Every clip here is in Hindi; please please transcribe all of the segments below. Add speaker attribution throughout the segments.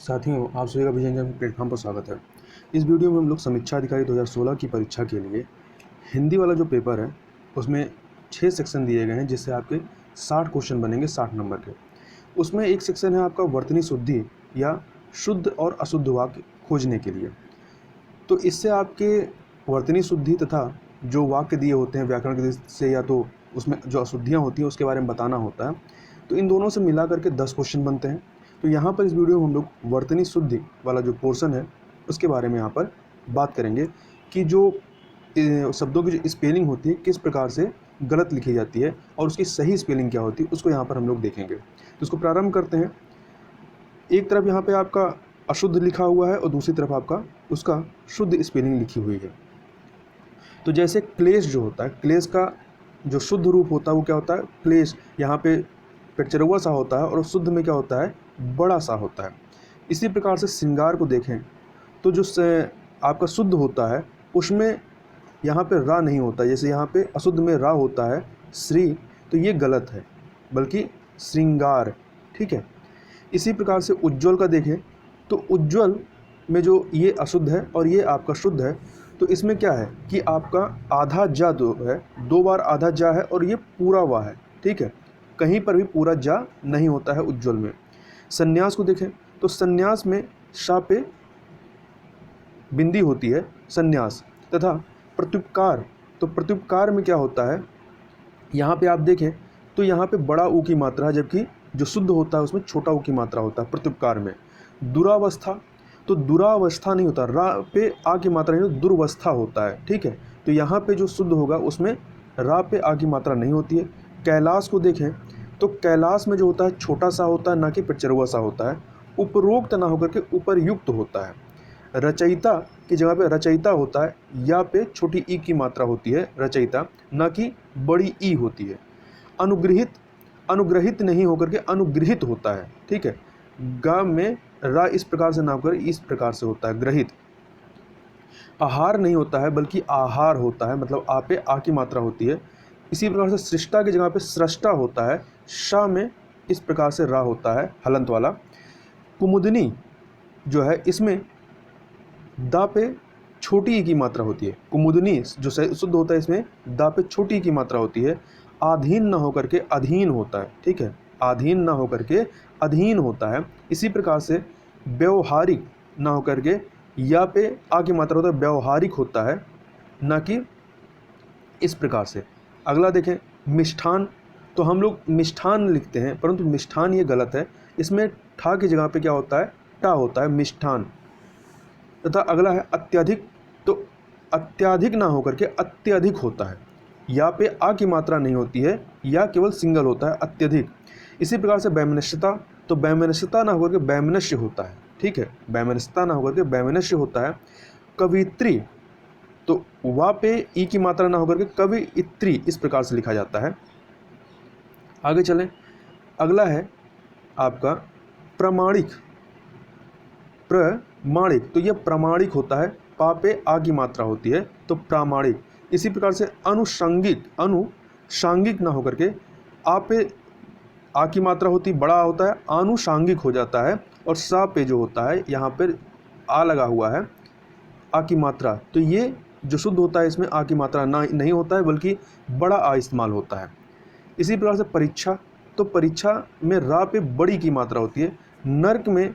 Speaker 1: साथियों, आप सभी का विजय जंग प्लेटफॉर्म पर स्वागत है। इस वीडियो में हम लोग समीक्षा अधिकारी 2016 की परीक्षा के लिए हिंदी वाला जो पेपर है उसमें 6 सेक्शन दिए गए हैं, जिससे आपके 60 क्वेश्चन बनेंगे 60 नंबर के। उसमें एक सेक्शन है आपका वर्तनी शुद्धि या शुद्ध और अशुद्ध वाक्य खोजने के लिए। तो इससे आपके वर्तनी शुद्धि तथा जो वाक्य दिए होते हैं व्याकरण की दृष्टि से, या तो उसमें जो अशुद्धियाँ होती हैं उसके बारे में बताना होता है। तो इन दोनों से मिला करके 10 क्वेश्चन बनते हैं। तो यहाँ पर इस वीडियो में हम लोग वर्तनी शुद्धि वाला जो पोर्शन है उसके बारे में यहाँ पर बात करेंगे कि जो शब्दों की जो स्पेलिंग होती है किस प्रकार से गलत लिखी जाती है और उसकी सही स्पेलिंग क्या होती है उसको यहाँ पर हम लोग देखेंगे। तो इसको प्रारंभ करते हैं। एक तरफ यहाँ पे आपका अशुद्ध लिखा हुआ है और दूसरी तरफ आपका उसका शुद्ध स्पेलिंग लिखी हुई है। तो जैसे क्लेश जो होता है, क्लेश का जो शुद्ध रूप होता है वो क्या होता है, क्लेश। यहाँ पे पेचरवा सा होता है और शुद्ध में क्या होता है, बड़ा सा होता है। इसी प्रकार से श्रृंगार को देखें तो जो आपका शुद्ध होता है उसमें यहाँ पे रा नहीं होता, जैसे यहाँ पे अशुद्ध में रा होता है श्री, तो ये गलत है, बल्कि श्रृंगार। ठीक है। इसी प्रकार से उज्ज्वल का देखें तो उज्ज्वल में जो ये अशुद्ध है और ये आपका शुद्ध है, तो इसमें क्या है कि आपका आधा जा दो है, 2 बार आधा जा है और ये पूरा वा है। ठीक है, कहीं पर भी पूरा जा नहीं होता है उज्ज्वल में। संन्यास को देखें तो संन्यास में शा पे बिंदी होती है संन्यास, तथा प्रत्युपकार, तो प्रत्युपकार में क्या होता है, यहाँ पे आप देखें तो यहाँ पे बड़ा ऊ की मात्रा है, जबकि जो शुद्ध होता है उसमें छोटा ऊ की मात्रा होता है प्रत्युपकार में। दुरावस्था, तो दुरावस्था नहीं होता, रा पे आ की मात्रा नहीं, दुर्वस्था होता है। ठीक है, तो यहाँ पे जो शुद्ध होगा उसमें रा पे आ की मात्रा नहीं होती है। कैलाश को देखें तो कैलाश में जो होता है छोटा सा होता है, ना कि पेचरुआ सा होता है। उपरोक्त ना होकर के उपरयुक्त होता है। रचयिता की जगह पे रचयिता होता है, या पे छोटी ई की मात्रा होती है रचयिता, ना कि बड़ी ई होती है। अनुग्रहित, अनुग्रहित नहीं होकर के अनुगृहित होता है। ठीक है, ग में रा इस प्रकार से ना होकर इस प्रकार से होता है ग्रहित। आहार नहीं होता है बल्कि आहार होता है, मतलब आ पे आ की मात्रा होती है। इसी प्रकार से सृष्टा की जगह पे सृष्टा होता है, शा में इस प्रकार से रा होता है हलंत वाला। कुमुदनी जो है इसमें दा पे छोटी ई की मात्रा होती है। कुमुदनी जो शुद्ध होता है इसमें दा पे छोटी ई की मात्रा होती है। आधीन ना होकर के अधीन होता है। ठीक है, आधीन ना होकर के अधीन होता है। इसी प्रकार से व्यवहारिक ना होकर के या पे आ की मात्रा होता है, व्यवहारिक होता है, ना कि इस प्रकार से। अगला देखें मिष्ठान, तो हम लोग मिष्ठान लिखते हैं परंतु मिष्ठान ये गलत है, इसमें ठा की जगह पे क्या होता है, टा होता है मिष्ठान। तथा अगला है अत्यधिक, तो अत्यधिक ना होकर के अत्यधिक होता है, या पे आ की मात्रा नहीं होती है, या केवल सिंगल होता है अत्यधिक। इसी प्रकार से वैमनस्यता, तो वैमनस्यता ना होकर के वैमनस्य होता है। ठीक है, वैमनस्यता ना होकर के वैमनस्य होता है। कवित्री, तो वा पे ई की मात्रा ना होकर के कवित्री इस प्रकार से लिखा जाता है। आगे चलें, अगला है आपका प्रमाणिक, प्रमाणिक, तो यह प्रमाणिक होता है, पा पे आ की मात्रा होती है तो प्रामाणिक। इसी प्रकार से अनुषंगिक, अनुषांगिक ना होकर के आ पे आ की मात्रा होती बड़ा होता है, आनुषांगिक हो जाता है। और सा पे जो होता है यहाँ पर आ लगा हुआ है आ की मात्रा, तो ये जो शुद्ध होता है इसमें आ की मात्रा ना नहीं होता है बल्कि बड़ा आ इस्तेमाल होता है। इसी प्रकार से परीक्षा, तो परीक्षा में रा पे बड़ी की मात्रा होती है। नर्क में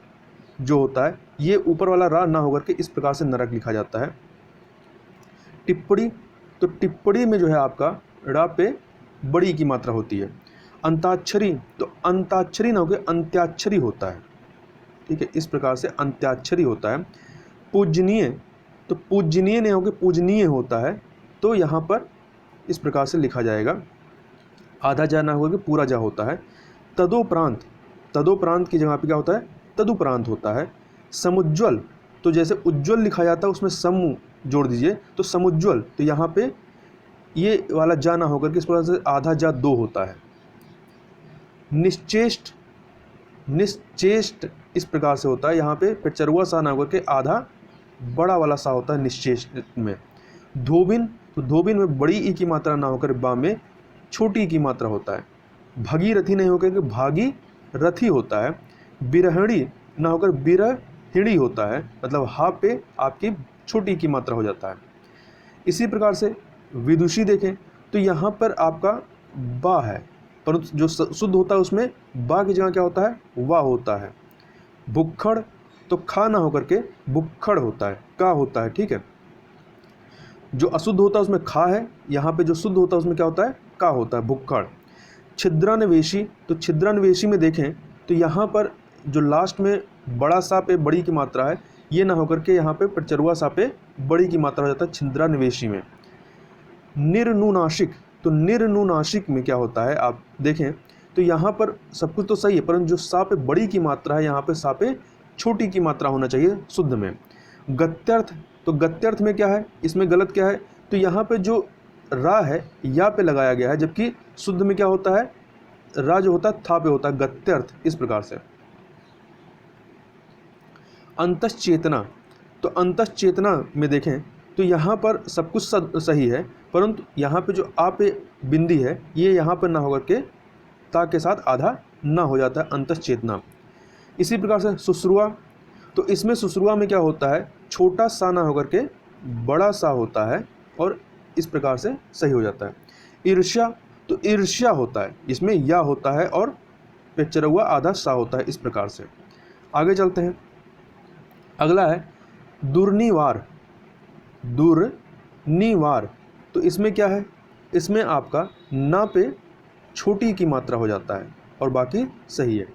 Speaker 1: जो होता है ये ऊपर वाला रा ना होकर के इस प्रकार से नरक लिखा जाता है। टिप्पणी, तो टिप्पणी में जो है आपका रा पे बड़ी की मात्रा होती है। अंताक्षरी, तो अंताक्षरी ना होकर अंत्याक्षरी होता है। ठीक है, इस प्रकार से अंत्याक्षरी होता है। पूजनीय, तो पूजनीय नहीं होकर पूजनीय होता है, तो यहाँ पर इस प्रकार से लिखा जाएगा, आधा जा ना होकर पूरा जा होता है। तदोपरांत, तदोपरांत की जगह पे क्या होता है, तदुपरांत होता है। समुज्ज्वल, तो जैसे उज्ज्वल लिखा जाता है उसमें समूह जोड़ दीजिए तो समुज्ज्वल, तो यहाँ पे ये वाला जा ना होकर के इस प्रकार से आधा जा 2 होता है। निश्चेष्ट, निश्चेष्ट इस प्रकार से होता है, यहाँ पे पेचरुआ सा ना होकर के आधा बड़ा वाला सा होता है निश्चेष्ट में। धोबिन, तो धोबिन में बड़ी ई की मात्रा ना होकर बा में छोटी ई की मात्रा होता है। भगीरथी नहीं होकर के भागी रथी होता है। बिरहणी, ना होकर बिरहिणी होता है, मतलब हा पे आपकी छोटी की मात्रा हो जाता है। इसी प्रकार से विदुषी देखें तो यहाँ पर आपका बा है, परंतु जो शुद्ध होता है उसमें बा की जगह क्या होता है, वाह होता है। भुक्खड़ तो खा ना होकर के भुक्खड़ होता है, का होता है, ठीक है। जो अशुद्ध होता है उसमें खा है, यहाँ पे जो शुद्ध होता है उसमें क्या होता है, का होता है, भुक्खड़। छिद्रान्वेषी तो छिद्रान्वेषी में देखें तो यहाँ पर जो लास्ट में बड़ा सा पे बड़ी की मात्रा है, ये ना होकर के यहाँ पे प्रचरुआ सा पे बड़ी की मात्रा हो जाता है छिद्रान्वेषी में। निर्नुनासिक तो निर्नुनासिक में क्या होता है, आप देखें तो यहाँ पर सब कुछ तो सही है, परंतु जो सा पे बड़ी की मात्रा है, यहाँ पे सा पे छोटी की मात्रा होना चाहिए शुद्ध में। गत्यर्थ तो गत्यर्थ में क्या है, इसमें गलत क्या है, तो यहाँ पे जो रा है या पे लगाया गया है, जबकि शुद्ध में क्या होता है, रा जो होता है था पे होता है, गत्यर्थ। इस प्रकार से अंतश्चेतना तो अंतश्चेतना में देखें तो यहाँ पर सब कुछ सही है, परंतु यहाँ पे जो आ पे बिंदी है, ये यहाँ पर ना होकर के ता के साथ आधा ना हो जाता है, अंतश्चेतना। इसी प्रकार से सुश्रुआ तो इसमें सुश्रुआ में क्या होता है, छोटा सा ना होकर के बड़ा सा होता है, और इस प्रकार से सही हो जाता है। ईर्ष्या तो ईर्ष्या होता है, इसमें या होता है और पेचरुआ आधा सा होता है। इस प्रकार से आगे चलते हैं। अगला है दुर्निवार। दुर्निवार तो इसमें क्या है, इसमें आपका ना पे छोटी की मात्रा हो जाता है और बाकी सही है।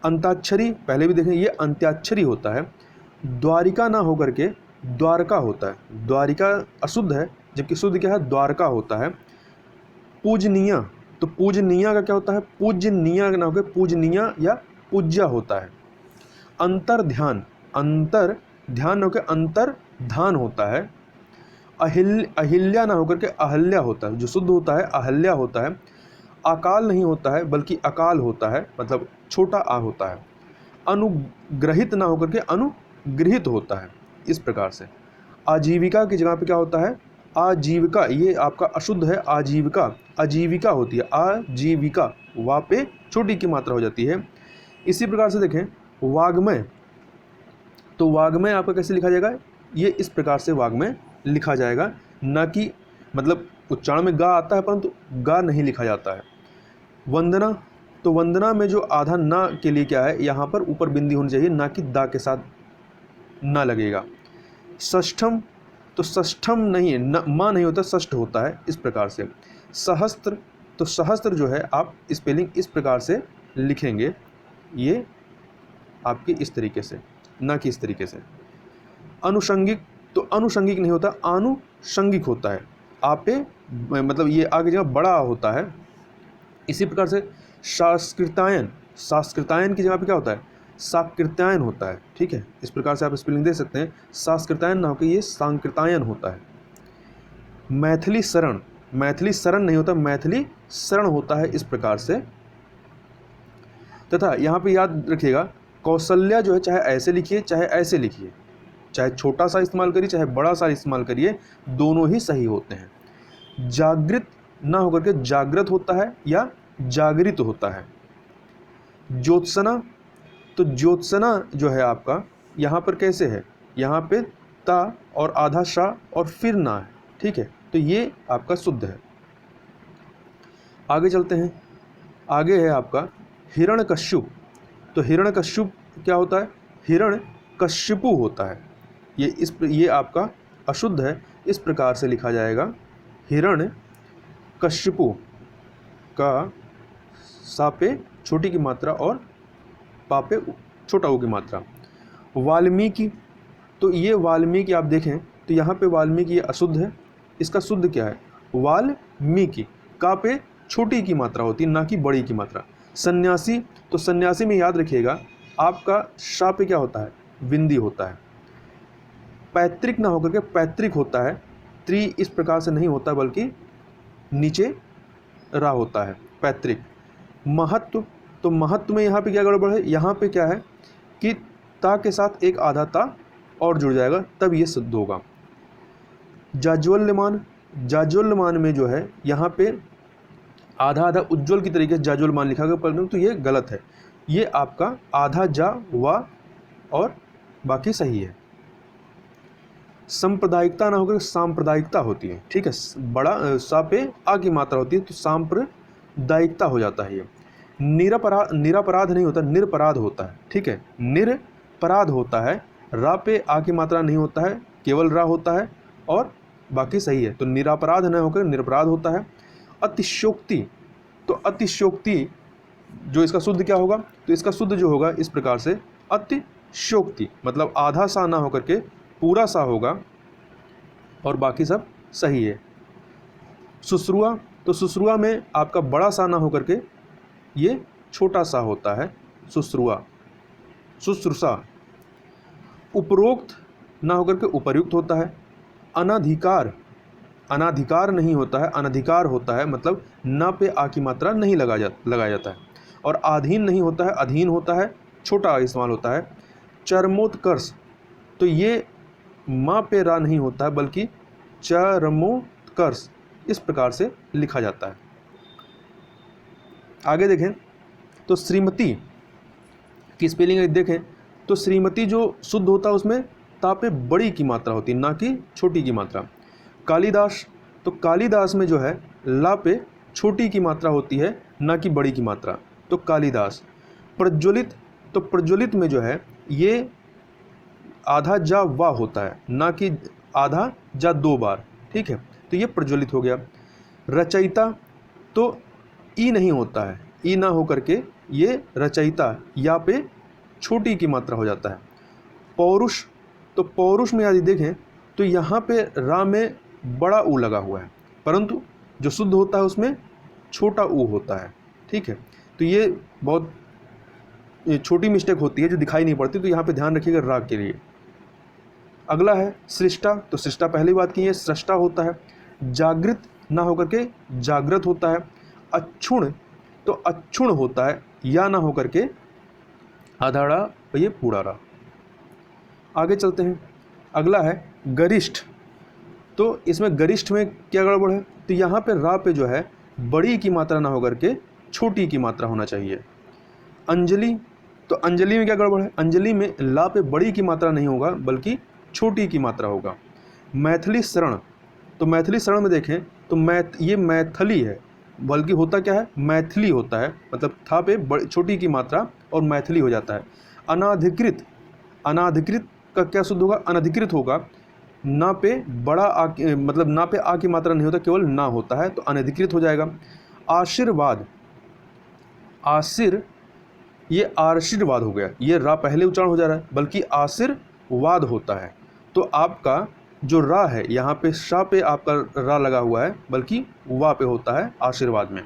Speaker 1: अंताक्षरी पहले भी देखें, ये अंत्याक्षरी होता है। द्वारिका ना होकर के द्वारका होता है, द्वारिका अशुद्ध है, जबकि शुद्ध क्या है, द्वारका होता है। पूजनीय तो पूजनीय का क्या होता है, पूजनीय ना होकर पूजनीय या पूज्या होता है। अंतर ध्यान ध्यान ना होकर अंतर ध्यान होता है। अहिल्या ना होकर के अहल्या होता है, जो शुद्ध होता है अहल्या होता है। अकाल नहीं होता है बल्कि अकाल होता है, मतलब छोटा आ होता है। अनुग्रहित ना होकर के अनुगृहित होता है। इस प्रकार से आजीविका की जगह पे क्या होता है, आजीविका, ये आपका अशुद्ध है, आजीविका आजीविका होती है, आजीविका वहाँ पे छोटी की मात्रा हो जाती है। इसी प्रकार से देखें वाग्मय तो वाग्मय आपका कैसे लिखा जाएगा, ये इस प्रकार से वाग्मय लिखा जाएगा, ना कि मतलब उच्चारण में गा आता है परंतु गा नहीं लिखा जाता है। वंदना तो वंदना में जो आधा ना के लिए क्या है, यहाँ पर ऊपर बिंदी होनी चाहिए, ना कि दा के साथ ना लगेगा। षष्ठम तो षष्ठम नहीं, न माँ नहीं होता, षष्ठ होता है। इस प्रकार से सहस्त्र तो सहस्त्र जो है आप स्पेलिंग इस प्रकार से लिखेंगे, ये आपके इस तरीके से, ना कि इस तरीके से। अनुषंगिक तो अनुषंगिक नहीं होता, आनुषंगिक होता है, आपे मतलब ये आगे जगह बड़ा होता है। इसी प्रकार से सांस्कृतायन, सांस्कृतायन की जगह पे क्या होता है, सांकृत्यायन होता है, ठीक है। इस प्रकार से आप स्पेलिंग दे सकते हैं, सांस्कृतायन ना होकर ये सांकृतायन होता है। मैथिली शरण, मैथिली शरण नहीं होता, मैथिली शरण होता है। इस प्रकार से तथा यहाँ पे याद रखिएगा कौशल्या जो है, चाहे ऐसे लिखिए चाहे ऐसे लिखिए, चाहे छोटा सा इस्तेमाल करिए चाहे बड़ा सा इस्तेमाल करिए, दोनों ही सही होते हैं। जागृत ना होकर के जागृत होता है या जागृत होता है। ज्योत्सना तो ज्योत्सना जो है आपका यहाँ पर कैसे है, यहाँ पे ता और आधा शा और फिर ना है, ठीक है, तो ये आपका शुद्ध है। आगे चलते हैं। आगे है आपका हिरण्यकश्यप तो हिरण्यकश्यप क्या होता है, हिरण्यकश्यपु होता है, ये आपका अशुद्ध है। इस प्रकार से लिखा जाएगा, हिरण्यकश्यपु का सा पे छोटी की मात्रा और पा पे छोटा ऊ की मात्रा। वाल्मीकि तो ये वाल्मीकि आप देखें तो यहाँ पे वाल्मीकि ये अशुद्ध है, इसका शुद्ध क्या है, वाल्मीकि, का पे छोटी की मात्रा होती है ना कि बड़ी की मात्रा। सन्यासी तो सन्यासी में याद रखिएगा आपका शा पे क्या होता है, बिंदी होता है। पैतृक ना होकर के पैतृक होता है, त्रि इस प्रकार से नहीं होता बल्कि नीचे रा होता है, पैतृक। महत्व तो महत्व में यहाँ पे क्या गड़बड़ है, यहाँ पे क्या है कि ता के साथ एक आधा ता और जुड़ जाएगा तब ये शुद्ध होगा। जाज्वल्यमान, जाज्वल्यमान में जो है यहाँ पे आधा आधा उज्ज्वल की तरीके से जाज्वल्यमान लिखा गया, परंतु ये गलत है, ये आपका आधा जा व और बाकी सही है। सांप्रदायिकता ना होकर सांप्रदायिकता होती है, ठीक है। बड़ा सा पे आ की मात्रा होती है तो सांप्रदायिकता हो जाता है। ये निरपराध नहीं होता, निरपराध होता है, ठीक है। निरपराध होता है, रा पे आ की मात्रा नहीं होता है, केवल रा होता है और बाकी सही है। तो निरपराध न होकर निरपराध होता है। अतिशयोक्ति, तो अतिशयोक्ति जो इसका शुद्ध क्या होगा, तो इसका शुद्ध जो होगा इस प्रकार से अतिशयोक्ति, मतलब आधा सा ना होकर के पूरा सा होगा और बाकी सब सही है। शुश्रुआ, तो शुश्रुआ में आपका बड़ा सा ना होकर के ये छोटा सा होता है, शुश्रुआ, शुश्रूषा। उपरोक्त ना होकर के उपर्युक्त होता है। अनाधिकार, अनाधिकार नहीं होता है, अनधिकार होता है, मतलब ना पे आ की मात्रा नहीं लगाया जाता है। और अधीन नहीं होता है, अधीन होता है, छोटा इस्तेमाल होता है। चरमोत्कर्ष, तो ये माँ पे रा नहीं होता है बल्कि चरमोत्कर्ष इस प्रकार से लिखा जाता है। आगे देखें तो श्रीमती की स्पेलिंग देखें तो श्रीमती जो शुद्ध होता है उसमें ता पे बड़ी की मात्रा होती है, ना कि छोटी की मात्रा। कालिदास, तो कालिदास में जो है ला पे छोटी की मात्रा होती है, ना कि बड़ी की मात्रा, तो कालिदास। प्रज्वलित, तो प्रज्वलित में जो है ये आधा जा वा होता है, ना कि आधा जा दो बार, ठीक है। तो ये प्रज्वलित हो गया। रचयिता, तो ई नहीं होता है, ई ना हो करके ये रचयिता या पे छोटी की मात्रा हो जाता है। पौरुष, तो पौरुष में यदि देखें तो यहाँ पे रा में बड़ा ऊ लगा हुआ है, परंतु जो शुद्ध होता है उसमें छोटा ऊ होता है, ठीक है। तो ये बहुत छोटी मिस्टेक होती है जो दिखाई नहीं पड़ती, तो यहाँ पे ध्यान रखिएगा राग के लिए। अगला है सृष्टा, तो सृष्टा पहली बात की है, सृष्टा होता है। जागृत ना होकर के जागृत होता है। अक्षुण, तो अक्षुण होता है, या ना होकर के आधाड़ा और ये पूराड़ा। आगे चलते हैं, अगला है गरिष्ठ, तो इसमें गरिष्ठ में क्या गड़बड़ है, तो यहाँ पे रा पे जो है बड़ी की मात्रा ना होकर के छोटी की मात्रा होना चाहिए। अंजलि, तो अंजलि में क्या गड़बड़ है, अंजलि में ला पे बड़ी की मात्रा नहीं होगा बल्कि छोटी की मात्रा होगा। मैथिली शरण, तो मैथिली शरण में देखें तो ये मैथिली है, बल्कि होता क्या है, मैथिली होता है, मतलब था पे छोटी की मात्रा और मैथिली हो जाता है। अनाधिकृत, अनाधिकृत का क्या शुद्ध होगा, अनधिकृत होगा, ना पे बड़ा आ, मतलब ना पे आ की मात्रा नहीं होता, केवल ना होता है, तो अनधिकृत हो जाएगा। आशीर्वाद, आशीर, ये आशीर्वाद हो गया, ये रा पहले उच्चारण हो जा रहा है, बल्कि आशीर्वाद होता है। तो आपका जो रा है यहाँ पे शा पे आपका रा लगा हुआ है, बल्कि वा पे होता है आशीर्वाद में।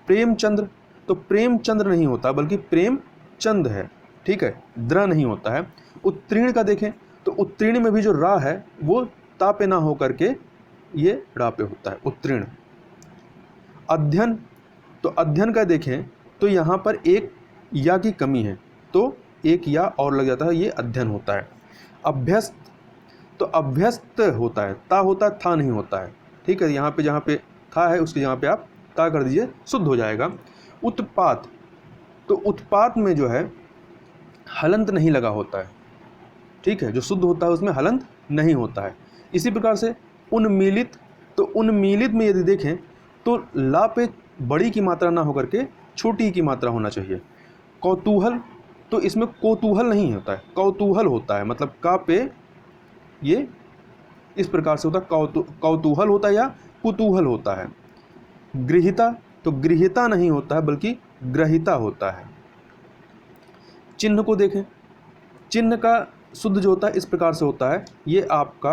Speaker 1: प्रेमचंद्र, तो प्रेमचंद्र नहीं होता बल्कि प्रेमचंद है, ठीक है, द्र नहीं होता है। उत्तीर्ण का देखें तो उत्तीर्ण में भी जो रा है वो ता पे ना हो करके ये रा पे होता है, उत्तीर्ण। अध्ययन, तो अध्ययन का देखें तो यहाँ पर एक या की कमी है, तो एक या और लग जाता है, ये अध्ययन होता है। अभ्यस्त, तो अभ्यस्त होता है, ता होता है, था नहीं होता है, ठीक है। यहाँ पे जहाँ पे था है उसके यहाँ पे आप ता कर दीजिए, शुद्ध हो जाएगा। उत्पात, तो उत्पात में जो है हलंत नहीं लगा होता है, ठीक है, जो शुद्ध होता है उसमें हलंत नहीं होता है। इसी प्रकार से उन्मीलित, तो उन्मीलित में यदि देखें तो ला पे बड़ी की मात्रा ना होकर के छोटी की मात्रा होना चाहिए। कौतूहल, तो इसमें कौतूहल नहीं होता है, कौतूहल होता है, मतलब का पे ये इस प्रकार से होता है, कौतूहल होता है या कुतूहल होता है। गृहीता, तो गृहीता नहीं होता है बल्कि ग्रहिता होता है। चिन्ह को देखें, चिन्ह का शुद्ध जो होता है इस प्रकार से होता है, ये आपका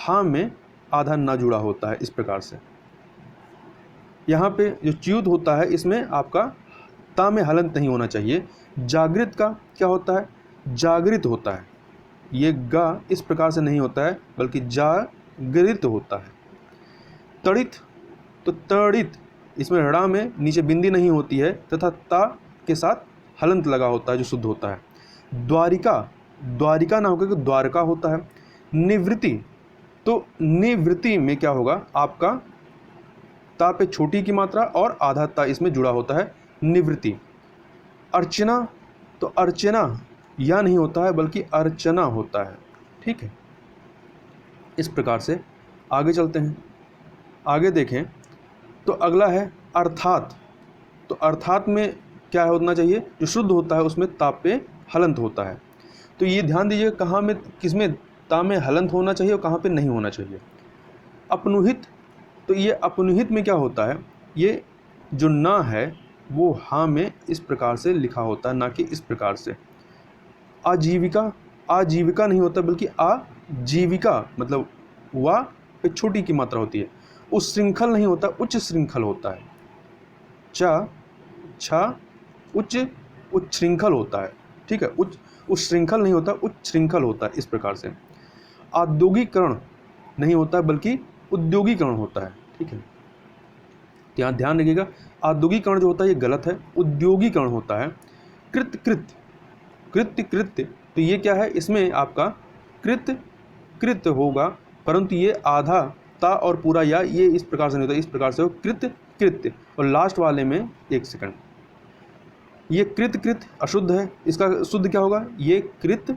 Speaker 1: हा में आधा ना जुड़ा होता है, इस प्रकार से। यहाँ पे जो च्युत होता है इसमें आपका ता में हलंत नहीं होना चाहिए। जागृत का क्या होता है, जागृत होता है, ये गा इस प्रकार से नहीं होता है बल्कि जागृत होता है। तड़ित, तो तड़ित, इसमें ड़ा में नीचे बिंदी नहीं होती है तथा ता के साथ हलंत लगा होता है जो शुद्ध होता है। द्वारिका, द्वारिका ना होकर के द्वारका होता है। निवृत्ति, तो निवृत्ति में क्या होगा, आपका ता पे छोटी की मात्रा और आधा ता इसमें जुड़ा होता है, निवृत्ति। अर्चना, तो अर्चना या नहीं होता है बल्कि अर्चना होता है। ठीक है, इस प्रकार से आगे चलते हैं। आगे देखें तो अगला है अर्थात। तो अर्थात में क्या होना चाहिए, जो शुद्ध होता है उसमें ताप पे हलंत होता है। तो ये ध्यान दीजिए कहाँ में, किसमें ता में हलंत होना चाहिए और कहाँ पे नहीं होना चाहिए। अपनुहित, तो ये अपनुहित में क्या होता है, ये जो ना है वो हाँ में इस प्रकार से लिखा होता है, ना कि इस प्रकार से। आजीविका, आजीविका नहीं होता बल्कि आजीविका, मतलब वा पे छोटी की मात्रा होती है। उच्च श्रृंखल नहीं होता, उच्च श्रृंखल होता है। चा छा उच्च श्रृंखल होता है। ठीक है, उच्च श्रृंखल नहीं होता, उच्च श्रृंखल होता है, इस प्रकार से। औद्योगिकरण नहीं होता बल्कि उद्योगीकरण होता है। ठीक है, यहाँ ध्यान रखिएगा, औद्योगिकरण जो होता है ये गलत है, उद्योगीकरण होता है। कृत्य कृत्य, कृत्य कृत्य, तो ये क्या है, इसमें आपका कृत्य कृत्य होगा, परंतु ये आधा ता और पूरा या ये इस प्रकार से नहीं होता, इस प्रकार से हो कृत्य कृत्य। और लास्ट वाले में एक सेकंड, ये कृत्य कृत्य अशुद्ध है, इसका शुद्ध क्या होगा, ये कृत्य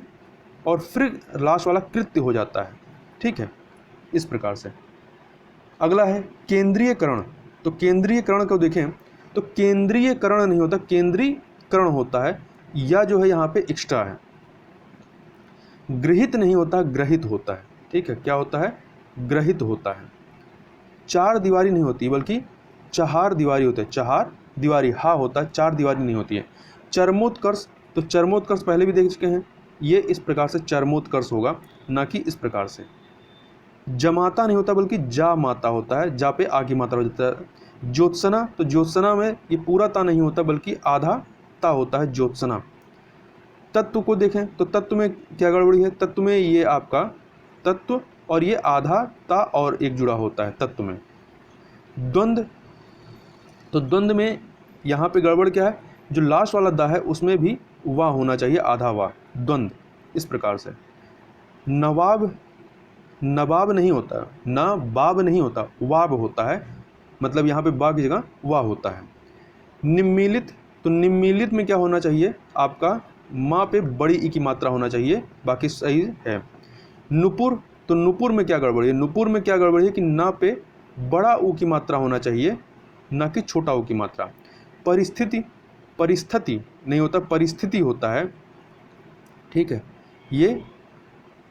Speaker 1: और फिर लास्ट वाला कृत्य हो जाता है। ठीक है, इस प्रकार से। अगला है केंद्रीयकरण। तो केंद्रीयकरण को देखें तो केंद्रीयकरण नहीं होता, केंद्रीकरण होता है, या जो है यहाँ पे एक्स्ट्रा है। गृहित नहीं होता, ग्रहित होता है। ठीक है, क्या होता है, ग्रहित होता है। चार दीवारी नहीं होती बल्कि चार दीवारी होते हैं, चार दीवारी हा होता है, चार दीवारी नहीं होती है। चरमोत्कर्ष, तो चरमोत्कर्ष पहले भी देख चुके हैं, ये इस प्रकार से चरमोत्कर्ष होगा, ना कि इस प्रकार से। जमाता नहीं होता बल्कि जा माता होता है, जा पे आ की मात्रा हो जाता है। ज्योत्सना, तो ज्योत्सना में ये पूरा ता नहीं होता बल्कि आधा ता होता है, ज्योत्सना। तत्व को देखें तो तत्व में क्या गड़बड़ी है, तत्व में ये आपका तत्व और ये आधा ता और एक जुड़ा होता है तत्व में। द्वंद्व, तो द्वंद्व में यहाँ पे गड़बड़ क्या है, जो लास्ट वाला दा है उसमें भी वाह होना चाहिए, आधा वाह, द्वंद्व, इस प्रकार से। नवाब, नवाब नहीं होता, ना बाब नहीं होता, वाब होता है, मतलब यहाँ पे बा की जगह वाह होता है। निम्मीलित, तो निम्मीलित में क्या होना चाहिए आपका, माँ पे बड़ी ई की मात्रा होना चाहिए, बाकी सही है। नुपुर, तो नुपुर में क्या गड़बड़ी है, नुपुर में क्या गड़बड़ी है कि ना पे बड़ा ऊ की मात्रा होना चाहिए, ना कि छोटा ऊ की मात्रा। परिस्थिति, परिस्थिति नहीं होता, परिस्थिति होता है। ठीक है, ये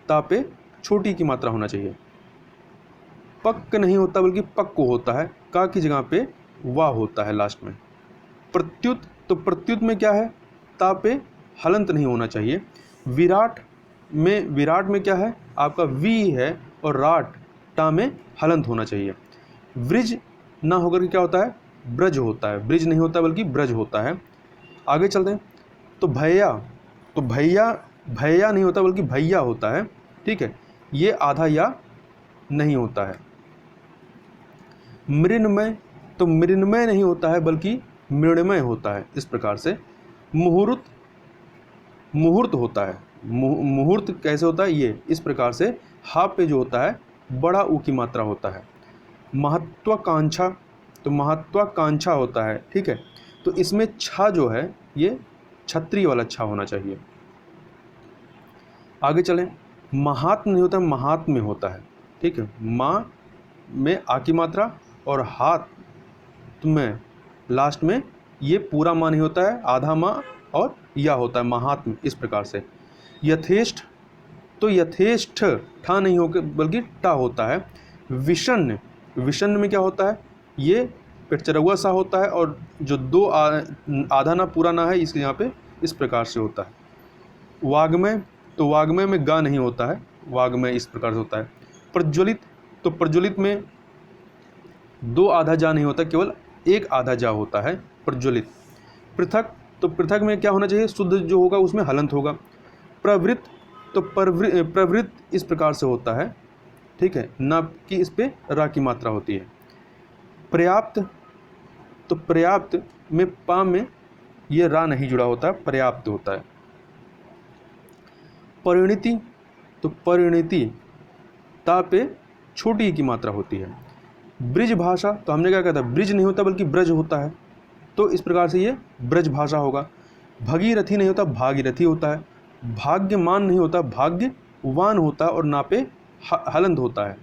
Speaker 1: ता पे छोटी की मात्रा होना चाहिए। पक्क नहीं होता बल्कि पक्को होता है, का की जगह पे वाह होता है लास्ट में। प्रत्युत, तो प्रत्युत में क्या है, ता पे हलंत नहीं होना चाहिए। विराट में, विराट में क्या है आपका वी है और राट टा में हलंत होना चाहिए। ब्रिज ना होकर के क्या होता है, ब्रज होता है, ब्रिज नहीं होता बल्कि ब्रज होता है। आगे चलते हैं तो भैया, तो भैया, भैया नहीं होता बल्कि भैया होता है। ठीक है, ये आधा या नहीं होता है। मृण्मय, तो मृण्मय नहीं होता है बल्कि मृण्मय होता है, इस प्रकार से। मुहूर्त, मुहूर्त होता है, मुहूर्त कैसे होता है, ये इस प्रकार से हा पे जो होता है बड़ा ऊ की मात्रा होता है। महत्वाकांक्षा, तो महत्वाकांक्षा होता है। ठीक है, तो इसमें छा जो है ये छत्री वाला छा होना चाहिए। आगे चलें, महात्म नहीं होता, महात्म में होता है। ठीक है, माँ में आ की मात्रा और हाथ में लास्ट में ये पूरा माँ नहीं होता है, आधा माँ और या होता है, महात्म, इस प्रकार से। यथेष्ट, तो यथेष्ट ठा नहीं होकर बल्कि टा होता है। विषण, विषण में क्या होता है, ये पेटचरौआ सा होता है और जो दो आधा ना पूरा ना है, इसके यहाँ पे इस प्रकार से होता है। वाग्मय, तो वाग्मय में गा नहीं होता है, वाग्मय इस प्रकार से होता है। प्रज्वलित, तो प्रज्वलित में दो आधा जा नहीं होता, केवल एक आधा जा होता है, प्रज्वलित। पृथक, तो पृथक में क्या होना चाहिए, शुद्ध जो होगा उसमें हलंत होगा। प्रवृत्त, तो प्रवृत्त इस प्रकार से होता है। ठीक है, ना कि इस पे रा की मात्रा होती है। पर्याप्त, तो पर्याप्त में पा में ये रा नहीं जुड़ा होता, पर्याप्त होता है। परिणति, तो परिणति ता पे छोटी की मात्रा होती है। ब्रिज भाषा, तो हमने क्या कहा था, ब्रिज नहीं होता बल्कि ब्रज होता है, तो इस प्रकार से ये ब्रज भाषा होगा। भगीरथी नहीं होता, भागीरथी होता है। भाग्यमान नहीं होता, भाग्यवान होता है, और ना पे हलंत होता है।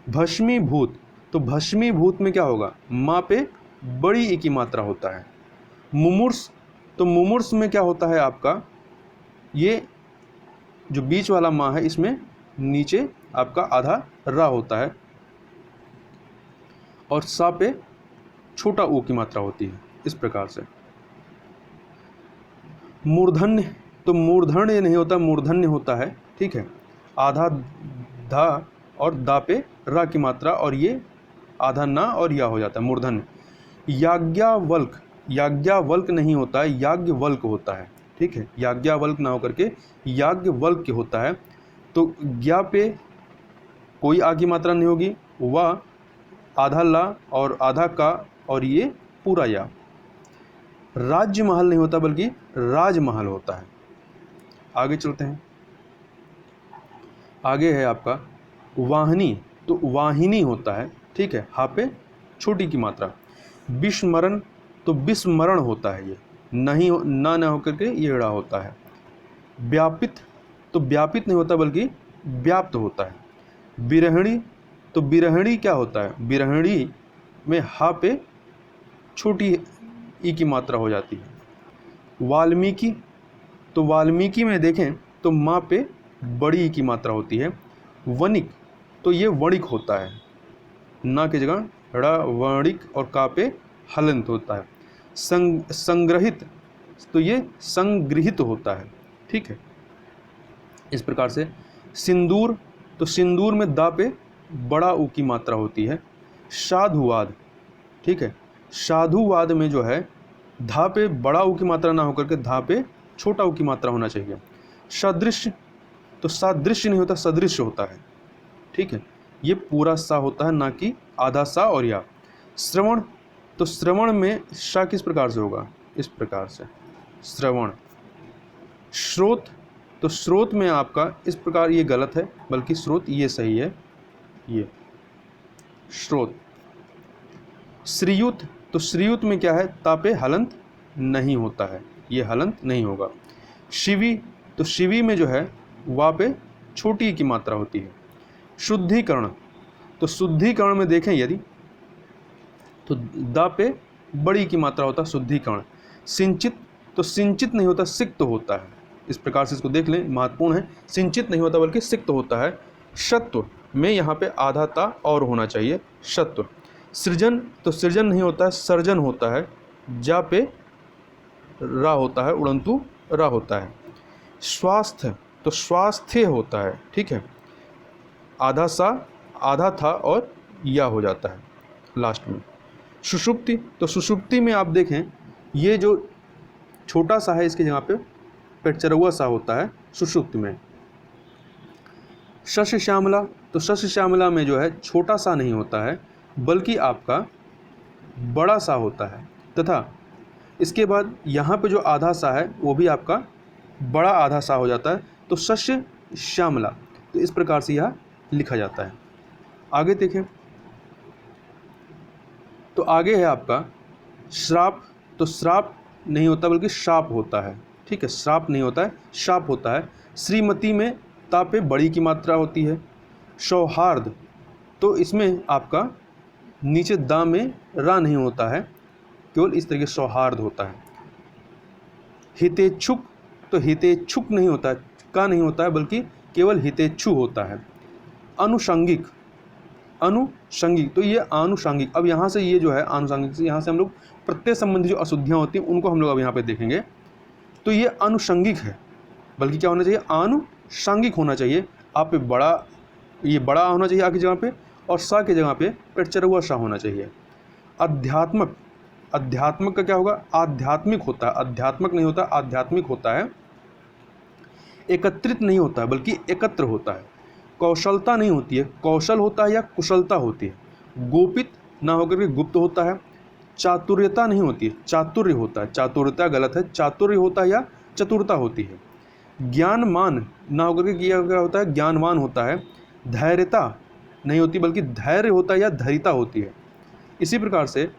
Speaker 1: भस्मीभूत, तो भस्मीभूत में क्या होगा, माँ पे बड़ी ई की मात्रा होता है। मुमूर्ष, तो मुमूर्ष में क्या होता है आपका, ये जो बीच वाला माँ है इसमें नीचे आपका आधा रा होता है, और सा पे छोटा ऊ की मात्रा होती है, इस प्रकार से। मूर्धन्य, तो मूर्धन्य नहीं होता, मूर्धन्य होता है, ठीक है, आधा धा और दा पे रा की मात्रा, और ये आधा ना और या हो जाता है, मूर्धन्य। याज्ञावल्क, याज्ञावल्क नहीं होता है, याज्ञवल्क होता है, ठीक है, याज्ञावल्क ना होकर के याज्ञवल्क होता है। तो ज्ञा पे कोई आ की मात्रा नहीं होगी, वा आधा ला और आधा का, और ये पूरा या। राज्य महल नहीं होता बल्कि राजमहल होता है। आगे चलते हैं, आगे है आपका वाहिनी, तो वाहिनी होता है, ठीक है, हा पे छोटी की मात्रा। विस्मरण, तो विस्मरण होता है, ये नहीं ना होकर के ये ड़ा होता है। व्यापित, तो व्यापित नहीं होता बल्कि व्याप्त होता है। बिरहणी, तो बिरहणी क्या होता है, बिरहणी में हा पे छोटी ई की मात्रा हो जाती है। वाल्मीकि, तो वाल्मीकि में देखें तो माँ पे बड़ी ई की मात्रा होती है। वणिक, तो ये वणिक होता है, ना की जगह ड़ा वणिक, और का पे हलंत होता है। संग्रहित, तो ये संग्रहित होता है, ठीक है, इस प्रकार से। सिंदूर, तो सिंदूर में दा पे बड़ा ऊ की मात्रा होती है। साधुवाद, ठीक है, साधुवाद में जो है धा पे बड़ा ऊ की मात्रा ना होकर के धा पे छोटा ऊ की मात्रा होना चाहिए। सदृश, तो सादृश्य नहीं होता, सदृश होता है, ठीक है, ये पूरा सा होता है, ना कि आधा सा और या। श्रवण, तो श्रवण में शा किस प्रकार से होगा, इस प्रकार से, श्रवण। स्रोत, तो स्रोत में आपका इस प्रकार ये गलत है, बल्कि स्रोत ये सही है, ये स्रोत। श्रीयुत, तो श्रीयुत में क्या है, तापे हलंत नहीं होता है, ये हलंत नहीं होगा। शिवी, तो शिवी में जो है वा पे छोटी की मात्रा होती है। शुद्धिकरण, तो शुद्धिकरण में देखें यदि तो दा पे बड़ी की मात्रा होता है, शुद्धिकरण। सिंचित, तो सिंचित नहीं होता, सिक्त होता है, इस प्रकार से इसको देख लें, महत्वपूर्ण है, सिंचित नहीं होता बल्कि सिक्त होता है। शत्व में यहाँ पे आधा ता और होना चाहिए, शत्व। सृजन, तो सृजन नहीं होता है, सर्जन होता है, जा पे रा होता है, उड़ंतु रा होता है। स्वास्थ्य, तो स्वास्थ्य होता है, ठीक है, आधा सा आधा था और या हो जाता है लास्ट में। सुषुप्ति, तो सुषुप्ति में आप देखें ये जो छोटा सा है इसकी जगह पे पेटचरौआ सा होता है सुषुप्ति में। शस्य श्यामला, तो शस्य श्यामला में जो है छोटा सा नहीं होता है बल्कि आपका बड़ा सा होता है, तथा इसके बाद यहाँ पे जो आधा सा है वो भी आपका बड़ा आधा सा हो जाता है, तो शस्य श्यामला, तो इस प्रकार से यह लिखा जाता है। आगे देखें तो आगे है आपका श्राप, तो श्राप नहीं होता बल्कि शाप होता है, ठीक है, श्राप नहीं होता है, शाप होता है। श्रीमती में ता पे बड़ी की मात्रा होती है। सौहार्द, तो इसमें आपका नीचे दा में रा नहीं होता है, केवल इस तरीके सौहार्द होता है। हितेच्छुक, तो हितेच्छुक नहीं होता है, का नहीं होता है बल्कि केवल हितेच्छु होता है। अनुषंगिक, अनुषंगिक, तो ये आनुषंगिक, अब यहाँ से ये जो है आनुषंगिक से यहाँ से हम लोग प्रत्यय संबंधी जो अशुद्धियाँ होती हैं उनको हम लोग अब यहाँ पे देखेंगे। तो ये अनुषंगिक है, बल्कि क्या होना चाहिए, आनुषंगिक होना चाहिए। आप पे बड़ा, ये बड़ा होना चाहिए आ की जगह पे, और सा की जगह पे पेटचरौआ सा होना चाहिए। अध्यात्मक, अध्यात्मक का क्या होगा, आध्यात्मिक होता है, अध्यात्मक नहीं होता, आध्यात्मिक होता है। एकत्रित नहीं होता है बल्कि एकत्र होता है। कौशलता नहीं होती है, कौशल होता है या कुशलता होती है। गोपित ना होकर के गुप्त होता है। चातुर्यता नहीं होती है, चातुर्य होता है, चातुर्यता गलत है, चातुर्य होता है या चतुरता होती है। ज्ञानमान ना होकर के क्या होता है, ज्ञानवान होता है। धैर्यता नहीं होती बल्कि धैर्य होता है या धैर्यता होती है। इसी प्रकार से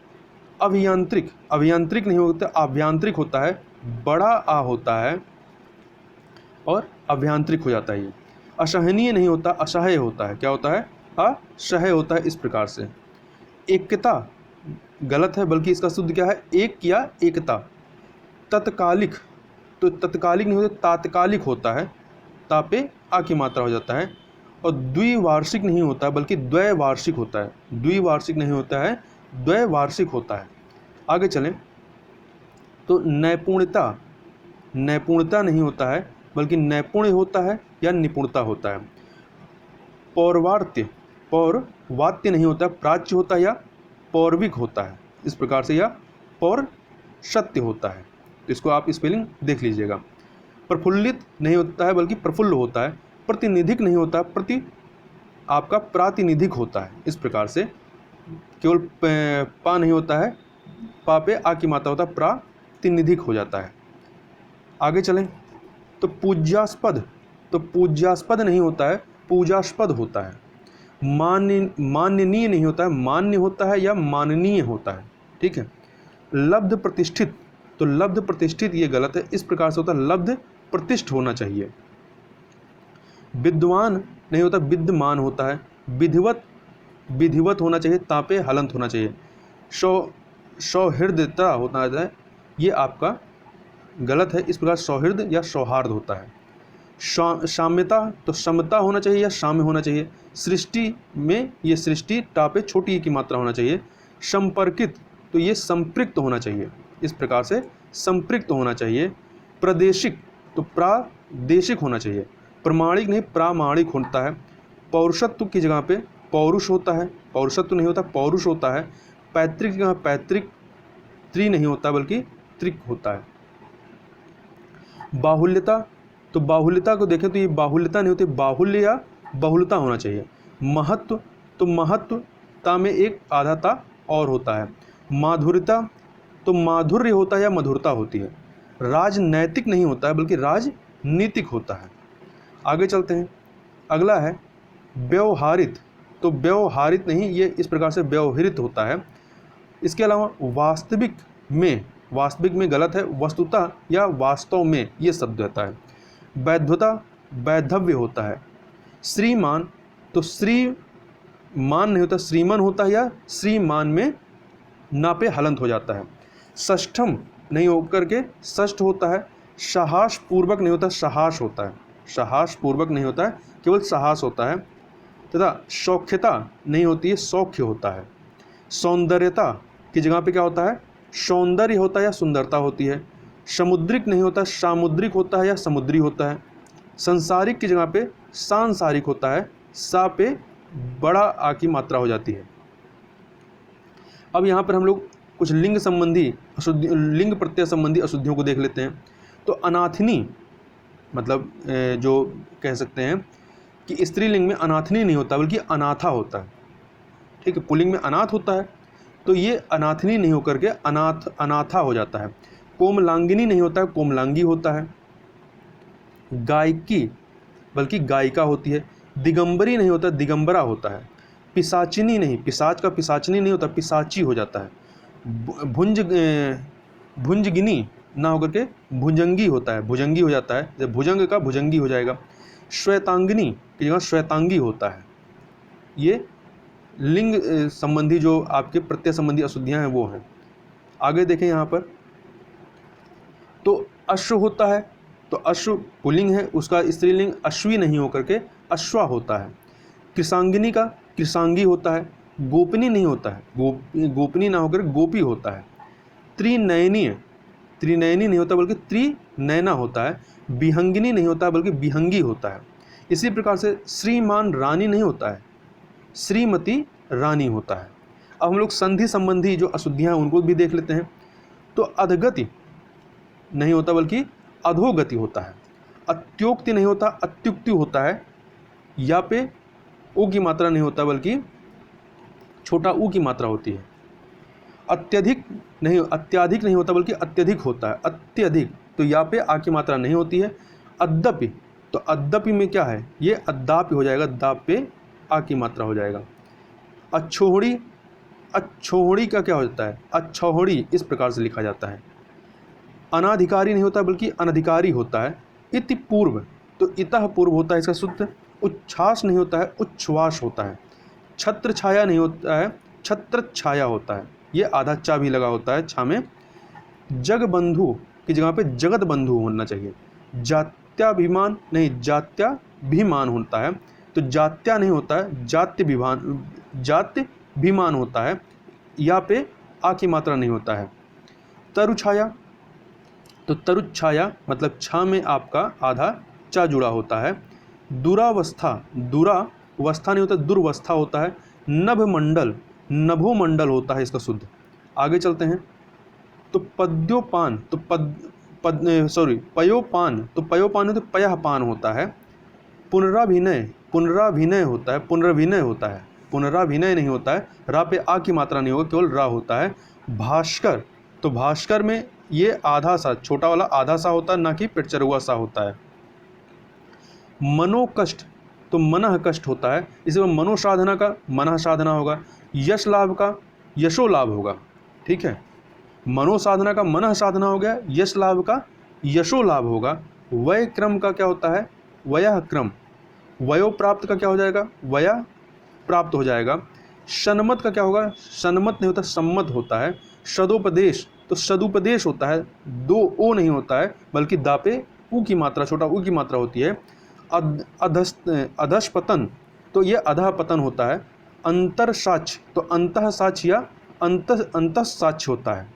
Speaker 1: अभियांत्रिक, अभियांत्रिक नहीं होता, आभ्यांतरिक होता है, बड़ा आ होता है, और अभ्यांतरिक हो जाता है ये। असहनीय नहीं होता, असह्य होता है। क्या होता है? असह्य होता है। इस प्रकार से एकता गलत है, बल्कि इसका शुद्ध क्या है? एक या एकता। तत्कालिक, तो तत्कालिक नहीं होता, तात्कालिक होता है। तापे आ की मात्रा हो जाता है। और द्विवार्षिक नहीं होता बल्कि द्वैवार्षिक होता है। द्विवार्षिक नहीं होता है, द्वैवार्षिक होता है। आगे चलें तो नैपुणता, नैपुणता नहीं होता है बल्कि नैपुण्य होता है या निपुणता होता है। पौर्वात्य, पौर्वात्य नहीं होता, प्राच्य होता है या पौर्विक होता है। इस प्रकार से या पौर्षत्य होता है। तो इसको आप स्पेलिंग देख लीजिएगा। प्रफुल्लित नहीं होता है बल्कि प्रफुल्ल होता है। प्रतिनिधिक नहीं होता, प्रति आपका प्रातिनिधिक होता है। इस प्रकार से केवल पा नहीं होता है, पा पे आ की मात्रा होता है, प्रातिनिधिक हो जाता है। आगे चलें तो पूज्यास्पद, तो पूज्यास्पद नहीं होता है, पूजास्पद होता है। माननीय नहीं होता है, मान्य होता है या माननीय होता है। ठीक है। लब्ध प्रतिष्ठित, तो लब्ध प्रतिष्ठित ये गलत है। इस प्रकार से होता है लब्ध प्रतिष्ठ होना चाहिए। विद्वान नहीं होता, विद्यमान होता है। विधिवत, विधिवत होना चाहिए, तापे हलंत होना चाहिए। सौहृदता होता है, ये आपका गलत है। इस प्रकार सौहृद या सौहार्द होता है। साम्यता, तो समता होना चाहिए या साम्य होना चाहिए। सृष्टि में ये सृष्टि टापे छोटी ई की मात्रा होना चाहिए। संपर्कित, तो ये संपृक्त होना चाहिए। इस प्रकार से संपृक्त होना चाहिए। प्रादेशिक, तो प्रादेशिक होना चाहिए। प्रमाणिक नहीं, प्रामाणिक होता है। पौरुषत्व की जगह पे पौरुष होता है, पौरुषत्व नहीं होता, पौरुष होता है। पैतृक की जगह पैतृक, त्रि नहीं होता बल्कि त्रिक होता है। बाहुल्यता, तो बाहुल्यता को देखें तो ये बाहुल्यता नहीं होती, बाहुल्य या बहुलता होना चाहिए। महत्व, तो महत्वता में एक आधाता और होता है। माधुर्यता, तो माधुर्य होता है या मधुरता होती है। राजनैतिक नहीं होता है बल्कि राजनीतिक होता है। आगे चलते हैं। अगला है व्यवहारित, तो व्यवहारित नहीं, ये इस प्रकार से व्यवहारित होता है। इसके अलावा वास्तविक में गलत है, वस्तुतः या वास्तव में ये शब्द रहता है। वैधता, वैधव्य होता है। श्रीमान, तो श्रीमान नहीं होता, श्रीमान होता है या श्रीमान में नापे हलंत हो जाता है। षष्ठम नहीं होकर के षष्ठ होता है। साहस पूर्वक नहीं होता, साहस होता है। साहस पूर्वक नहीं होता है, केवल साहस होता है। तथा सौख्यता नहीं होती है, सौख्य होता है। सौंदर्यता की जगह पे क्या होता है? सौंदर्य होता है या सुंदरता होती है। समुद्रिक नहीं होता, सामुद्रिक होता है या समुद्री होता है। संसारिक की जगह पे सांसारिक होता है, सा पे बड़ा आ की मात्रा हो जाती है। अब यहाँ पर हम लोग कुछ लिंग संबंधी अशुद्धि, लिंग प्रत्यय संबंधी अशुद्धियों को देख लेते हैं। तो अनाथनी, मतलब जो कह सकते हैं कि स्त्रीलिंग में अनाथनी नहीं होता बल्कि अनाथा होता है। ठीक है, पुल्लिंग में अनाथ होता है, तो ये अनाथनी नहीं होकर के अनाथा हो जाता है। कोमलांगिनी नहीं होता है, कोमलांगी होता है। गायकी बल्कि गायिका होती है। दिगंबरी नहीं होता, दिगंबरा होता है। पिशाचिनी नहीं, पिशाच का पिशाचिनी नहीं होता, पिशाची हो जाता है। भुंजगिनी ना होकर के भुजंगी होता है, भुजंगी हो जाता है। जब भुजंग का भुजंगी हो जाएगा। श्वेतांगिनी की जगह श्वेतांगी होता है। ये लिंग संबंधी जो आपके प्रत्यय संबंधी अशुद्धियां हैं वो हैं। आगे देखें यहाँ पर, तो अश्व होता है, तो अश्व पुल्लिंग है, उसका स्त्रीलिंग अश्वी नहीं होकर के अश्वा होता है। कृषांगिनी का कृषांगी होता है। गोपनी नहीं होता है, गोपनी ना होकर गोपी होता है। त्रिनयनीय, त्रिनयनी नहीं होता बल्कि त्रिनयना होता है। विहंगिनी नहीं होता बल्कि विहंगी होता है। इसी प्रकार से श्रीमान रानी नहीं होता है, श्रीमती रानी होता है। अब हम लोग संधि संबंधी जो अशुद्धियाँ हैं उनको भी देख लेते हैं। तो अधगति नहीं होता बल्कि अधोगति होता है। अत्योक्ति नहीं होता, अत्युक्ति होता है। या पे ऊ की मात्रा नहीं होता बल्कि छोटा ऊ की मात्रा होती है। अत्यधिक नहीं होता बल्कि अत्यधिक होता है। अत्यधिक, तो या पे आ की मात्रा नहीं होती है। अद्यपि, तो अद्यपि में क्या है? ये अद्यापि हो जाएगा, दाप पे आ की मात्रा हो जाएगा। अच्छोहड़ी, अच्छोहड़ी का क्या होता है? अच्छोहड़ी इस प्रकार से लिखा जाता है। अनाधिकारी नहीं होता बल्कि अनधिकारी होता है। इति पूर्व, तो इतः पूर्व होता है इसका शुद्ध। उच्छ्वास नहीं होता है, उच्छ्वास होता है। छत्र छाया नहीं होता है, छत्र छाया होता है। ये आधा चा भी लगा होता है छा में। जग बंधु की जगह पे जगत बंधु होना चाहिए। जात्याभिमान नहीं, जात्याभिमान होता है। तो जात्या नहीं होता है, जात्यभिमान होता है। यहाँ पे आ की मात्रा नहीं होता है। तरु छाया, तो तरु छाया मतलब छा में आपका आधा चा जुड़ा होता है। दुरावस्था, दुरावस्था नहीं होता, दुर्वस्था होता है। नभ मंडल, नभोमंडल होता है इसका शुद्ध। आगे चलते हैं। तो पद्योपान, तो पयोपान, तो पयोपान तो पयःपान होता है। पुनराभिनय, पुनराभिनय होता है, पुनर्विनय होता है, पुनराभिनय नहीं होता है। रा पे आ की मात्रा नहीं होगा, केवल रा होता है। भास्कर, तो भास्कर में ये आधा सा, छोटा वाला आधा सा होता है, ना कि पेटचरुआ सा होता है। मनोकष्ट, तो मनः कष्ट होता है। इसी में मनोसाधना का मनः साधना होगा। यश लाभ का यशो लाभ होगा। ठीक है, मनोसाधना का मनः साधना हो गया, यश लाभ का यशो लाभ होगा। वय क्रम का क्या होता है, वयः क्रम। वयो प्राप्त का क्या हो जाएगा, वया प्राप्त हो जाएगा। सन्मत का क्या होगा, सन्मत नहीं होता, सम्मत होता है। सदोपदेश, तो सदुपदेश होता है, दो ओ नहीं होता है, बल्कि दा पे ऊ की मात्रा, छोटा ऊ की मात्रा होती है। अधस्पतन, तो ये अधा पतन होता है। अंतरसाक्ष, तो अंतः साक्ष या अंतः साक्ष होता है।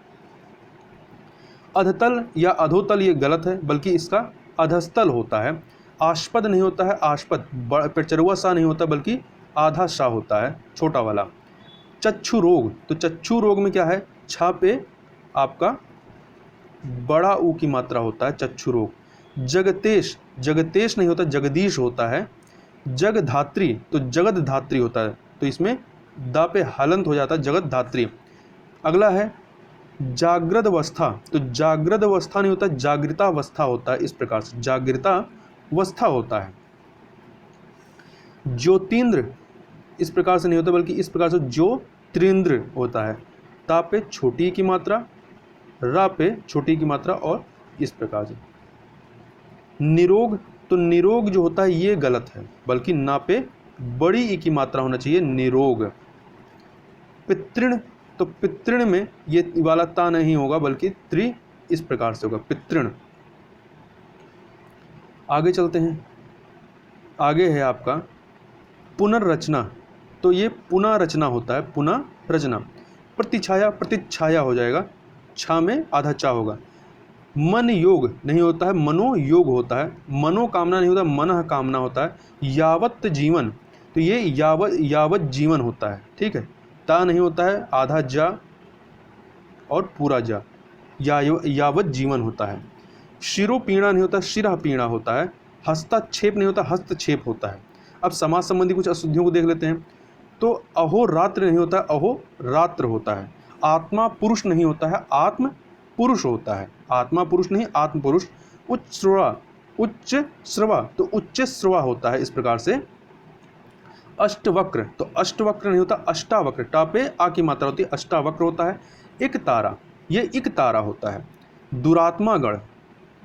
Speaker 1: अधतल या अधोतल ये गलत है, बल्कि इसका अधस्तल होता है। आस्पद नहीं होता है, आस्पद पेटचरुआ सा नहीं होता, बल्कि आधा सा होता है, छोटा वाला। चक्षु रोग, तो चक्षु रोग में क्या है, छा पे आपका बड़ा ऊ की मात्रा होता है, चक्षु रोग। जगतेश, जगतेश नहीं होता, जगदीश होता है। जगधात्री, तो जगत धात्री होता है, तो इसमें दा पे हलंत हो जाता है, जगत धात्री। अगला है जागृत अवस्था, तो जागृत अवस्था नहीं होता, जागृतावस्था होता है। इस प्रकार से जागृतावस्था होता है। ज्योतिन्द्र इस प्रकार से नहीं होता, बल्कि इस प्रकार से ज्योतिन्द्र होता है। ता पे छोटी की मात्रा, रा पे छोटी की मात्रा, और इस प्रकार से। निरोग, तो निरोग जो होता है ये गलत है, बल्कि ना पे बड़ी ई की मात्रा होना चाहिए, निरोग। पितृण, तो पितृण में ये वाला ता नहीं होगा, बल्कि त्रि इस प्रकार से होगा, पितृण। आगे चलते हैं। आगे है आपका पुनर्रचना, तो ये पुनः रचना होता है, पुनः रचना। प्रतिछाया, प्रतिछाया हो जाएगा, छा में आधा चा होगा। मन योग नहीं होता है, मनोयोग होता है। मनोकामना नहीं होता, मनः कामना होता है। यावत जीवन, तो ये यावत जीवन होता है। ठीक है, ता नहीं होता है, आधा जा और पूरा जा, यावत जीवन होता है। शिरोपीड़ा नहीं होता, शिरा पीड़ा होता है। हस्तक्षेप नहीं होता, हस्तक्षेप होता है। अब समाज संबंधी कुछ अशुद्धियों को देख लेते हैं। तो अहोरात्र नहीं होता, अहोरात्र होता है। आत्मा पुरुष नहीं होता है, आत्म पुरुष होता है। आत्मा पुरुष नहीं, आत्म पुरुष। उच्च श्रवा, तो उच्च श्रवा होता है। इस प्रकार से अष्टवक्र, तो अष्टवक्र नहीं होता, अष्टावक्र। टा पे आ की मात्रा होती है, अष्टावक्र होता है। एक तारा, ये एक तारा होता है। दुरात्मा गण,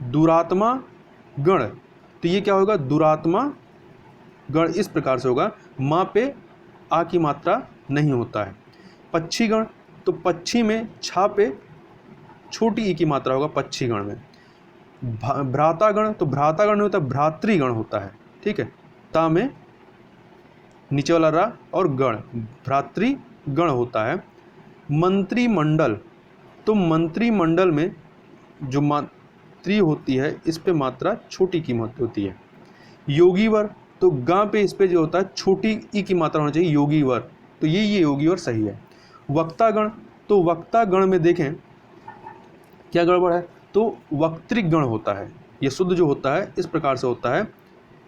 Speaker 1: दुरात्मा गण, तो ये क्या होगा, दुरात्मा गण इस प्रकार से होगा। माँ पे आ की मात्रा नहीं होता है। पक्षी गण, तो पक्षी में छा पे छोटी ई की मात्रा होगा, पक्षी गण में। भ्रातागण, तो भ्रातागण नहीं होता, भ्रातृगण होता है। ठीक है, ता में नीचे वाला रा और गण, भ्रातृगण होता है। मंत्रिमंडल, तो मंत्रिमंडल में जो मात्री होती है इस पे मात्रा छोटी की मात्रा होती है। योगीवर, तो गा पे इस पे जो होता है छोटी ई की मात्रा होना चाहिए, योगीवर, तो ये योगीवर सही है। वक्तागण, तो वक्तागण में देखें क्या गड़बड़ है, तो वक्तृक गण होता है। ये शुद्ध जो होता है इस प्रकार से होता है,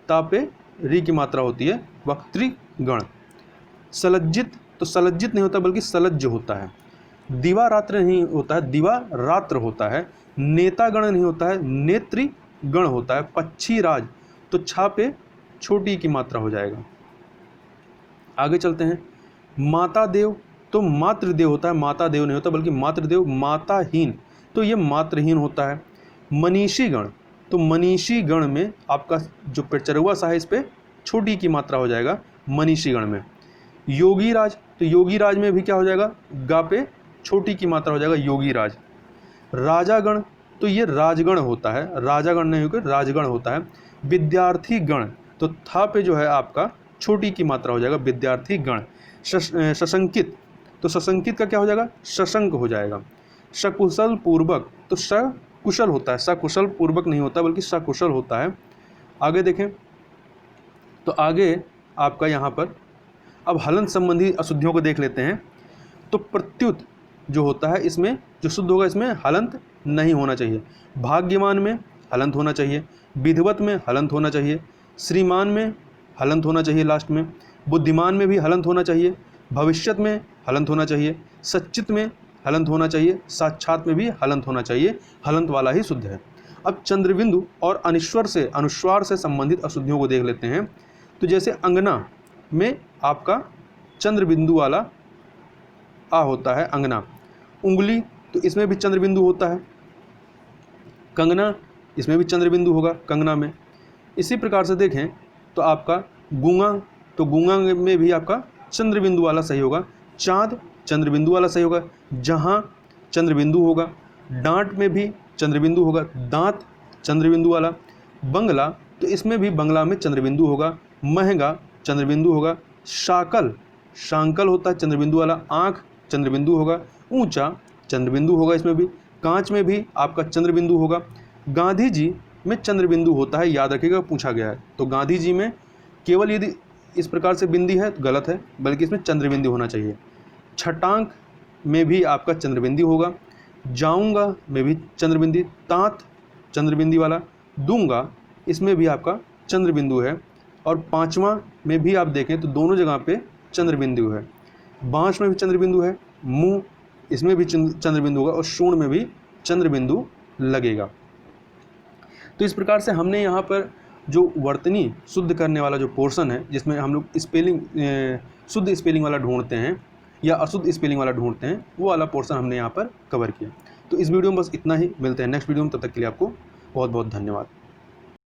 Speaker 1: ता पे री की मात्रा होती है, वक्तृक गण। सलज्जित, तो सलज्जित नहीं होता, बल्कि सलज्ज होता है। दिवारात्र नहीं होता है, दिवारात्र होता है। नेतागण नहीं होता है, नेत्री गण होता है। पक्षी राज, तो छा पे छोटी की मात्रा हो जाएगा। आगे चलते हैं। माता देव, तो मातृदेव होता है, माता देव नहीं होता, बल्कि मातृदेव। माताहीन, तो ये मातृहीन होता है। मनीषी गण, तो मनीषी गण में आपका जो पेचरुआ सा है इस पे छोटी की मात्रा हो जाएगा मनीषी गण में। योगी राज, तो योगी राज में भी क्या हो जाएगा, गा पे छोटी की मात्रा हो जाएगा योगी राज। राजागण, तो ये राजगण होता है, राजागण नहीं होकर राजगण होता है। विद्यार्थी गण, तो था पे जो है आपका छोटी की मात्रा हो जाएगा विद्यार्थी गण। सशंकित, तो सशंकित का क्या हो जाएगा, सशंक हो जाएगा। सकुशल पूर्वक, तो सकुशल होता है, सकुशल पूर्वक नहीं होता बल्कि सकुशल होता है। आगे देखें तो आगे आपका यहाँ पर अब हलंत संबंधी अशुद्धियों को देख लेते हैं। तो प्रत्युत जो होता है इसमें जो शुद्ध होगा इसमें हलंत नहीं होना चाहिए। भाग्यमान में हलंत होना चाहिए, विधिवत में हलंत होना चाहिए, श्रीमान में हलंत होना चाहिए लास्ट में, बुद्धिमान में भी हलंत होना चाहिए, भविष्यत में हलंत होना चाहिए, सच्चित में हलंत होना चाहिए, साक्षात में भी हलंत होना चाहिए। हलंत वाला ही शुद्ध है। अब चंद्रबिंदु और अनुस्वार से संबंधित अशुद्धियों को देख लेते हैं। तो जैसे अंगना में आपका चंद्रबिंदु वाला आ होता है अंगना। उंगली, तो इसमें भी चंद्रबिंदु होता है। कंगना, इसमें भी चंद्रबिंदु होगा कंगना में। इसी प्रकार से देखें तो आपका गूंगा, तो गूंगा में भी आपका चंद्रबिंदु वाला सही होगा। चाँद चंद्रबिंदु वाला सही होगा, जहाँ चंद्रबिंदु होगा। डांट में भी चंद्रबिंदु होगा, दांत चंद्रबिंदु वाला। बंगला, तो इसमें भी बंगला में चंद्रबिंदु होगा। महंगा चंद्रबिंदु होगा। शाकल, शांकल होता है चंद्रबिंदु वाला। आँख चंद्रबिंदु होगा। ऊंचा चंद्रबिंदु होगा इसमें भी। कांच में भी आपका चंद्रबिंदु होगा। गांधी जी में चंद्रबिंदु होता है, याद रखिएगा पूछा गया है। तो गांधी जी में केवल यदि इस प्रकार से बिंदी है तो गलत है, बल्कि इसमें चंद्रबिंदु होना चाहिए। छटांक में भी आपका चंद्रबिंदी होगा। जाऊंगा में भी चंद्रबिंदी, तात चंद्रबिंदी वाला। दूंगा इसमें भी आपका चंद्रबिंदु है। और पांचवा में भी आप देखें तो दोनों जगह पे चंद्रबिंदु है। बांस में भी चंद्रबिंदु है। मुंह, इसमें भी चंद्रबिंदु होगा। और शूण में भी चंद्रबिंदु लगेगा। तो इस प्रकार से हमने यहाँ पर जो वर्तनी शुद्ध करने वाला जो पोर्शन है, जिसमें हम लोग स्पेलिंग शुद्ध स्पेलिंग वाला ढूंढते हैं या अशुद्ध स्पेलिंग वाला ढूंढते हैं, वो वाला पोर्शन हमने यहाँ पर कवर किया। तो इस वीडियो में बस इतना ही। मिलते हैं नेक्स्ट वीडियो में, तब तक के लिए आपको बहुत बहुत धन्यवाद।